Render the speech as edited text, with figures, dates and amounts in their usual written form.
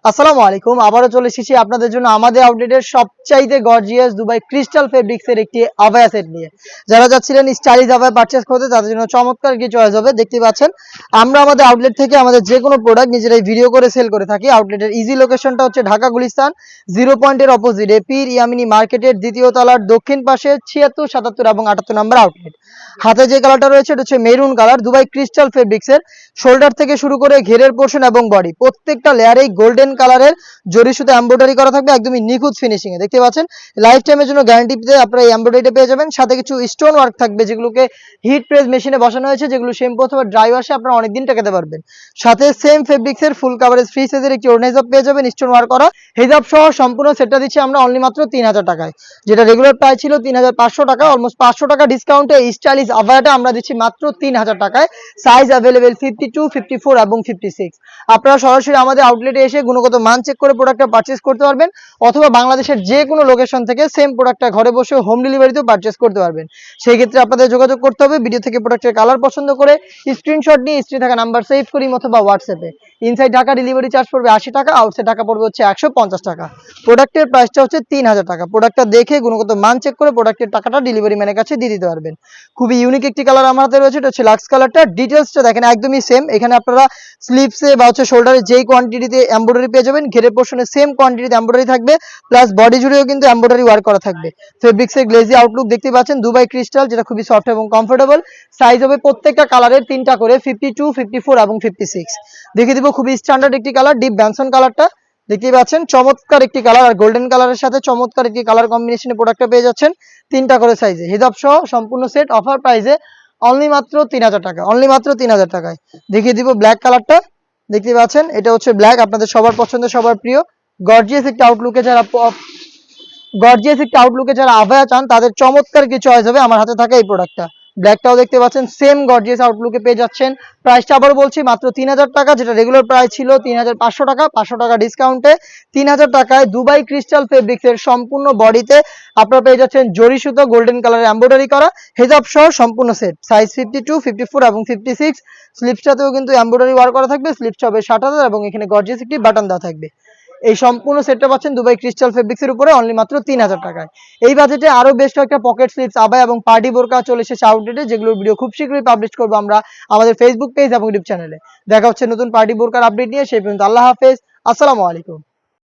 আসসালামু আলাইকুম। আবারও চলে এসেছি আপনাদের জন্য আমাদের আউটলেটের সবচাইতে গর্জিয়াস দুবাই ক্রিস্টাল ফেব্রিক্স এর একটি আবায়া সেট নিয়ে। যারা যাচ্ছিলেন স্টাইলিশ আবায়া পারচেজ করতে তাদের জন্য চমৎকার কি চয়েস হবে। দেখতে পাচ্ছেন আমরা আমাদের আউটলেট থেকে আমাদের যে কোনো প্রোডাক্ট নিজেরাই ভিডিও করে সেল করে থাকি। আউটলেটের ইজি লোকেশনটা হচ্ছে ঢাকা গুলিস্তান 0 পয়েন্টের অপোজিটে পীর ইয়ামিনী মার্কেটের দ্বিতীয় তলার দক্ষিণ পাশে 76, 77 এবং 78 নম্বর আউটলেট। হাতে যে কালারটা রয়েছে এটা হচ্ছে maroon colour, Dubai crystal fabrics এর। শোল্ডার থেকে শুরু করে ঘেরের পোর্শন এবং বডি প্রত্যেকটা লেয়ারেই গোল্ডেন কালারের জরি সুতো এমব্রয়ডারি করা থাকবে, একদমই নিখুঁত ফিনিশিং এ। দেখতে পাচ্ছেন লাইফ টাইমের জন্য গ্যারান্টি পেতে আপনারা এই এমব্রয়ডারিটা পেয়ে যাবেন। সাথে কিছু স্টোন ওয়ার্ক থাকবে যেগুলোকে হিট প্রেস মেশিনে বসানো হয়েছে, যেগুলো শ্যাম্পু অথবা ড্রাই ওয়াশে আপনারা অনেকদিন টেকাতে পারবেন। সাথে সেম ফেব্রিক্স এর ফুল কাভারেজ ফ্রি সাইজের একটি ওড়না হিজাব পেয়ে যাবেন স্টোন ওয়ার্ক করা। হিজাব সহ সম্পূর্ণ সেটটা দিচ্ছি আমরা অনলি মাত্র 3000 টাকায়, যেটা রেগুলার প্রাইস ছিল 3500 টাকা। অলমোস্ট 500 টাকা ডিসকাউন্টে স্টাইলিশ আবায়াটা আমরা দিচ্ছি মাত্র 3000 টাকায়। সাইজ অ্যাভেলেবেল 52, 54 এবং 56। আপনারা সরাসরি আমাদের আউটলেটে এসে গুণগত মান চেক করে প্রোডাক্টটা পারচেজ করতে পারবেন, অথবা বাংলাদেশের যে কোনো লোকেশন থেকে সেম প্রোডাক্টটা ঘরে বসে হোম ডেলিভারিতেও পারচেজ করতে পারবেন। সেই ক্ষেত্রে আপনাদের যোগাযোগ করতে হবে ভিডিও থেকে প্রোডাক্টের কালার পছন্দ করে স্ক্রিনশট নিয়ে স্ক্রিনে থাকা নাম্বার সেভ করি অথবা হোয়াটসঅ্যাপে। ইনসাইড ঢাকা ডেলিভারি চার্জ পড়বে 80 টাকা, আউটসাইড ঢাকা পড়বে হচ্ছে 150 টাকা। প্রোডাক্টের প্রাইসটা হচ্ছে 3000 টাকা। প্রোডাক্টটা দেখে গুণগত মান চেক করে প্রোডাক্টের টাকাটা ডেলিভারি ম্যানের কাছে দিয়ে দিতে পারবেন। খুবই ইউনিক একটি কালার আমার হাতে রয়েছে, এটা হচ্ছে লাক্স কালারটা। ডিটেলসটা দেখেন একদমই সেম। এখানে আপনারা স্লিভসে বা হচ্ছে শোল্ডারে যেই কোয়ান্টিটিতে এমব্রয়ডারি পেয়ে যাবেন, ঘেরের পোর্শনে সেম কোয়ান্টিটিতে এমব্রয়ডারি থাকবে, প্লাস বডি জুড়েও কিন্তু এমব্রয়ডারি ওয়ার্ক করা থাকবে। ফেব্রিক্সের গ্লেজি আউটলুক দেখতে পাচ্ছেন দুবাই ক্রিস্টাল, যেটা খুবই সফট এবং কমফোর্টেবল। সাইজ হবে প্রত্যেকটা কালারের 3টা করে 52, 54 এবং 56। দেখিয়ে দিব খুবই স্ট্যান্ডার্ড একটি কালার, ডিপ ব্যানসন কালারটা দেখতে পাচ্ছেন, চমৎকার একটি কালার। আর গোল্ডেন কালারের সাথে চমৎকার একটি কালার কম্বিনেশনে প্রোডাক্টটা পেয়ে যাচ্ছেন 3টা করে সাইজে। হিজাব সহ সম্পূর্ণ সেট অফার প্রাইসে অনলি মাত্র 3000 টাকা, অনলি মাত্র 3000 টাকায়। দেখিয়ে দিব ব্ল্যাক কালারটা, দেখতে পাচ্ছেন এটা হচ্ছে ব্ল্যাক, আপনাদের সবার পছন্দের সবার প্রিয়। গর্জিয়াস একটা আউটলুকে যারা আভায়া চান তাদের চমৎকার কি চয়েস হবে আমার হাতে থাকা এই প্রোডাক্টটা। ব্ল্যাকটাও দেখতে পাচ্ছেন সেম গর্জিয়াস আউটলুকে পেয়ে যাচ্ছেন। প্রাইসটা আবার বলছি মাত্র 3000 টাকা, যেটা রেগুলার প্রাইস ছিল 3500 টাকা। 500 টাকা ডিসকাউন্টে 3000 টাকায় দুবাই ক্রিস্টাল ফেব্রিক্স এর সম্পূর্ণ বডিতে আপনারা পেয়ে যাচ্ছেন জরি সুতো গোল্ডেন কালারের এমব্রয়ডারি করা হিজাব সহ সম্পূর্ণ সেট। সাইজ 52, 54 এবং 56। স্লিপসটাতেও কিন্তু এমব্রয়ডারি ওয়ার্ক করা থাকবে, স্লিপসটা হবে 7000 এবং এখানে গর্জিয়াস একটি বাটন দেওয়া থাকবে। এই সম্পূর্ণ সেটটা পাচ্ছেন দুবাই ক্রিস্টাল ফেব্রিক্স এর উপরে অনলি মাত্র 3000 টাকায়। এই বাজেটে আরো বেশ কয়েকটা পকেট স্লিপস আবায়া এবং পার্টি বোরকা চলে এসেছে আউটলেটে, যেগুলোর ভিডিও খুব শীঘ্রই পাবলিশ করবো আমরা আমাদের ফেসবুক পেজ এবং ইউটিউব চ্যানেলে। দেখা হচ্ছে নতুন পার্টি বোরকার আপডেট নিয়ে। সেই পর্যন্ত আল্লাহ হাফেজ, আসসালামু আলাইকুম।